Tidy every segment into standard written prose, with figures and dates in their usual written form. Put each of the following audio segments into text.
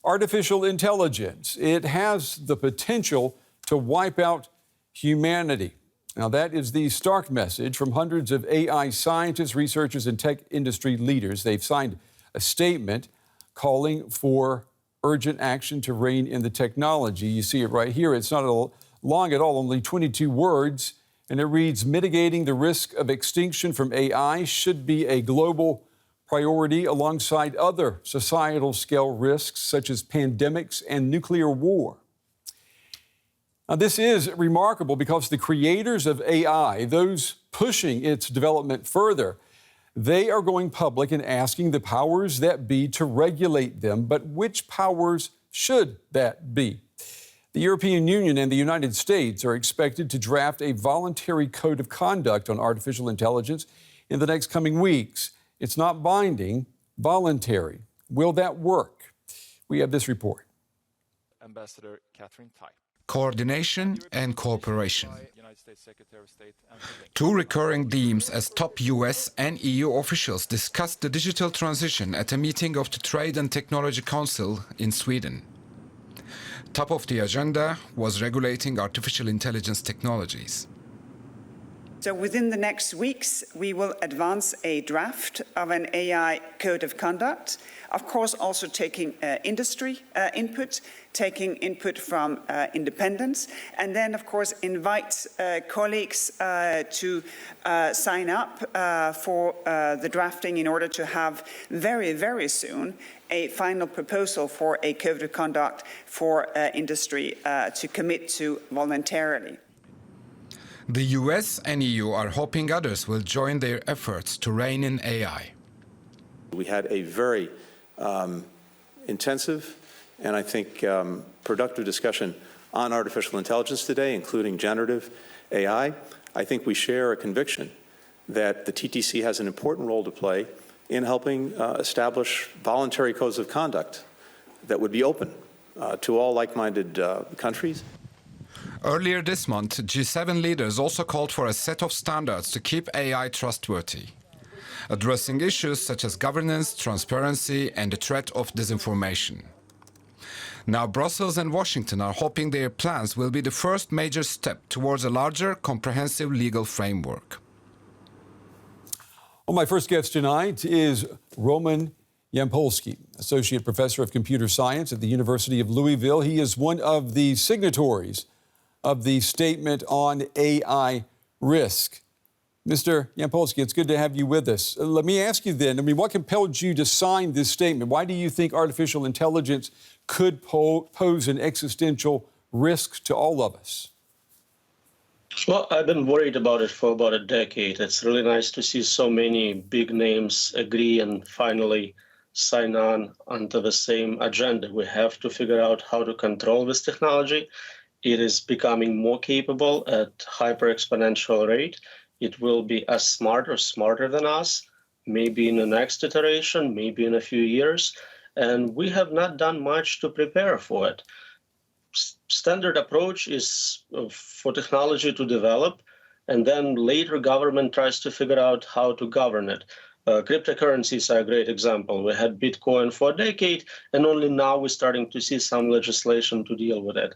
Artificial intelligence, it has the potential to wipe out humanity. Now, that is the stark message from hundreds of AI scientists, researchers, and tech industry leaders. They've signed a statement calling for urgent action to rein in the technology. You see it right here. It's not long at all, only 22 words, and it reads, mitigating the risk of extinction from AI should be a global priority alongside other societal scale risks such as pandemics and nuclear war. Now, this is remarkable because the creators of AI, those pushing its development further, they are going public and asking the powers that be to regulate them. But which powers should that be? The European Union and the United States are expected to draft a voluntary code of conduct on artificial intelligence in the next coming weeks. It's not binding, voluntary. Will that work? We have this report. Ambassador Catherine Tai. Coordination and cooperation. Two recurring themes as top US and EU officials discussed the digital transition at a meeting of the Trade and Technology Council in Sweden. Top of the agenda was regulating artificial intelligence technologies. So within the next weeks, we will advance a draft of an AI code of conduct, of course also taking industry input, taking input from independents, and then of course invite colleagues to sign up for the drafting in order to have very, very soon a final proposal for a code of conduct for industry to commit to voluntarily. The US and EU are hoping others will join their efforts to rein in AI. We had a very intensive and I think productive discussion on artificial intelligence today, including generative AI. I think we share a conviction that the TTC has an important role to play in helping establish voluntary codes of conduct that would be open to all like-minded countries. Earlier this month, G7 leaders also called for a set of standards to keep AI trustworthy, addressing issues such as governance, transparency, and the threat of disinformation. Now, Brussels and Washington are hoping their plans will be the first major step towards a larger, comprehensive legal framework. Well, my first guest tonight is Roman Yampolsky, Associate Professor of Computer Science at the University of Louisville. He is one of the signatories of the statement on AI risk. Mr. Yampolsky, it's good to have you with us. Let me ask you then, what compelled you to sign this statement? Why do you think artificial intelligence could pose an existential risk to all of us? Well, I've been worried about it for about a decade. It's really nice to see so many big names agree and finally sign on onto the same agenda. We have to figure out how to control this technology. It is becoming more capable at hyper-exponential rate. It will be as smart or smarter than us, maybe in the next iteration, maybe in a few years. And we have not done much to prepare for it. Standard approach is for technology to develop, and then later government tries to figure out how to govern it. Cryptocurrencies are a great example. We had Bitcoin for a decade, and only now we're starting to see some legislation to deal with it.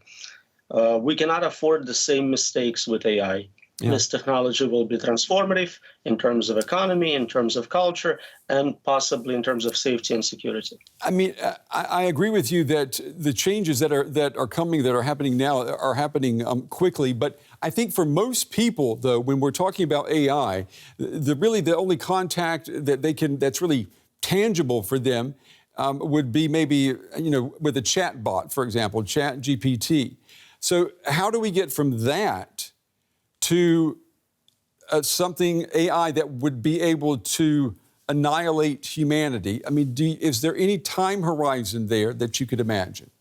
We cannot afford the same mistakes with AI. Yeah. This technology will be transformative in terms of economy, in terms of culture, and possibly in terms of safety and security. I agree with you that the changes that are coming, that are happening now, are happening quickly. But I think for most people, though, when we're talking about AI, the only contact that's really tangible for them would be maybe with a chat bot, for example, Chat GPT. So how do we get from that to something AI that would be able to annihilate humanity? Is there any time horizon there that you could imagine?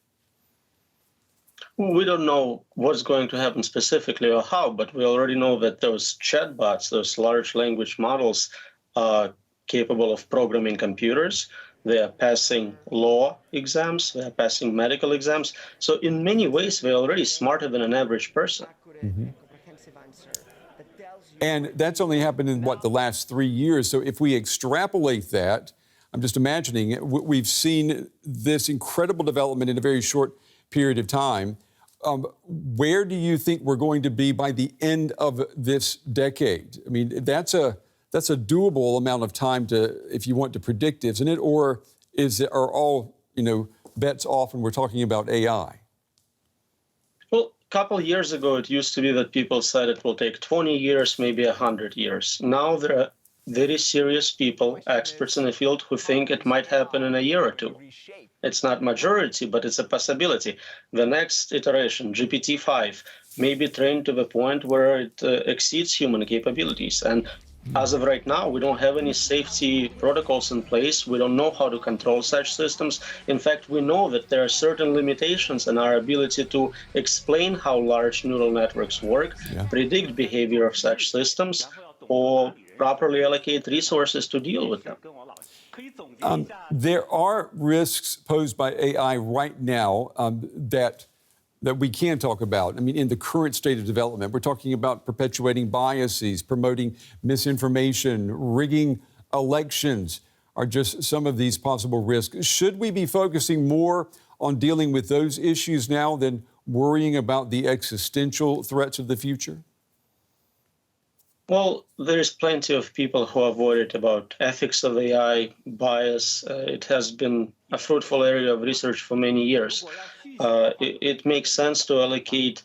We don't know what's going to happen specifically or how, but we already know that those chatbots, those large language models, are capable of programming computers. They are passing law exams. They are passing medical exams. So in many ways, they're already smarter than an average person. Mm-hmm. And that's only happened in, the last 3 years. So if we extrapolate that, I'm just imagining we've seen this incredible development in a very short period of time. Where do you think we're going to be by the end of this decade? I mean, that's a doable amount of time if you want to predict, isn't it? Or are all bets off and we're talking about AI? Well, a couple of years ago, it used to be that people said it will take 20 years, maybe 100 years. Now there are very serious people, experts in the field, who think it might happen in a year or two. It's not majority, but it's a possibility. The next iteration, GPT-5, may be trained to the point where it exceeds human capabilities. And as of right now, we don't have any safety protocols in place. We don't know how to control such systems. In fact, we know that there are certain limitations in our ability to explain how large neural networks work, predict behavior of such systems, or properly allocate resources to deal with them. There are risks posed by AI right now that we can talk about. I mean, in the current state of development, we're talking about perpetuating biases, promoting misinformation, rigging elections are just some of these possible risks. Should we be focusing more on dealing with those issues now than worrying about the existential threats of the future? Well, there's plenty of people who are worried about ethics of AI, bias. It has been a fruitful area of research for many years. It makes sense to allocate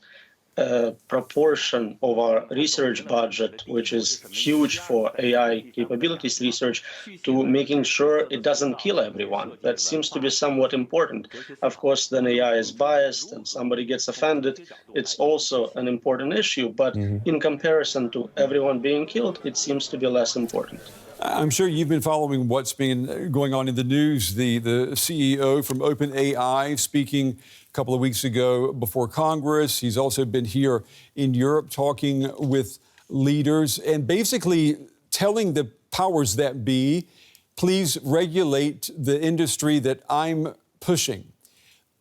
a proportion of our research budget, which is huge for AI capabilities research, to making sure it doesn't kill everyone. That seems to be somewhat important. Of course, then AI is biased and somebody gets offended. It's also an important issue, but in comparison to everyone being killed, it seems to be less important. I'm sure you've been following what's been going on in the news. The CEO from OpenAI speaking a couple of weeks ago before Congress. He's also been here in Europe talking with leaders and basically telling the powers that be, please regulate the industry that I'm pushing.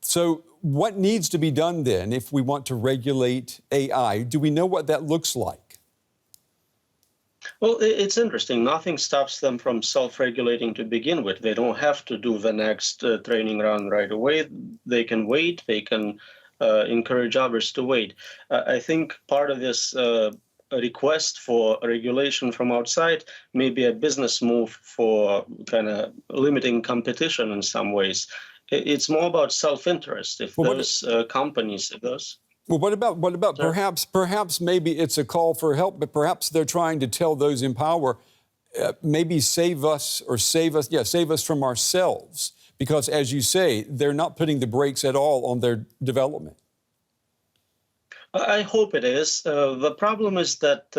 So what needs to be done then if we want to regulate AI? Do we know what that looks like? Well, it's interesting. Nothing stops them from self-regulating to begin with. They don't have to do the next training round right away. They can wait. They can encourage others to wait. I think part of this request for regulation from outside may be a business move for kind of limiting competition in some ways. It's more about self-interest. If those companies, Well, what about perhaps maybe it's a call for help, but perhaps they're trying to tell those in power, maybe save us from ourselves, because as you say, they're not putting the brakes at all on their development. I hope it is. The problem is that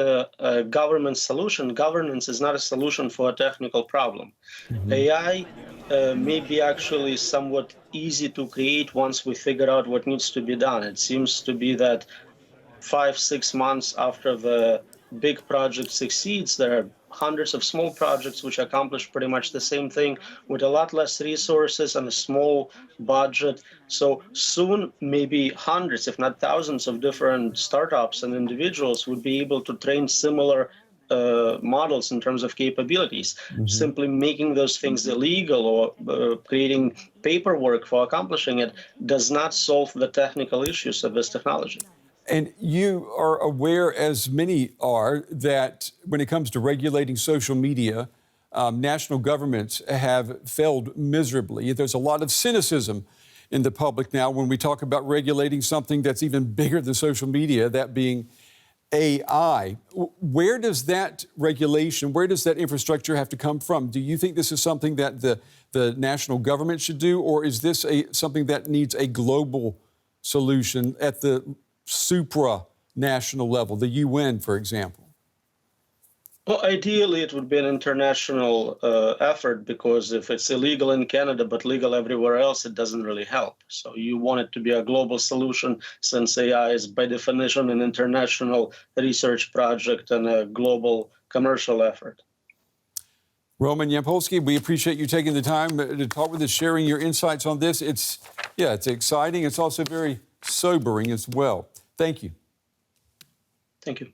governance is not a solution for a technical problem. AI may be actually somewhat easy to create once we figure out what needs to be done. It seems to be that 5-6 months after the big project succeeds, there are hundreds of small projects which accomplish pretty much the same thing with a lot less resources and a small budget. So soon, maybe hundreds, if not thousands of different startups and individuals would be able to train similar models in terms of capabilities. Simply making those things illegal or creating paperwork for accomplishing it does not solve the technical issues of this technology. And you are aware, as many are, that when it comes to regulating social media, national governments have failed miserably. There's a lot of cynicism in the public now when we talk about regulating something that's even bigger than social media, that being AI. Where does that regulation, where does that infrastructure have to come from? Do you think this is something that the national government should do, or is this something that needs a global solution at the supranational level, the UN, for example? Well, ideally, it would be an international effort, because if it's illegal in Canada but legal everywhere else, it doesn't really help. So you want it to be a global solution, since AI is by definition an international research project and a global commercial effort. Roman Yampolsky, we appreciate you taking the time to talk with us, sharing your insights on this. It's exciting. It's also very sobering as well. Thank you. Thank you.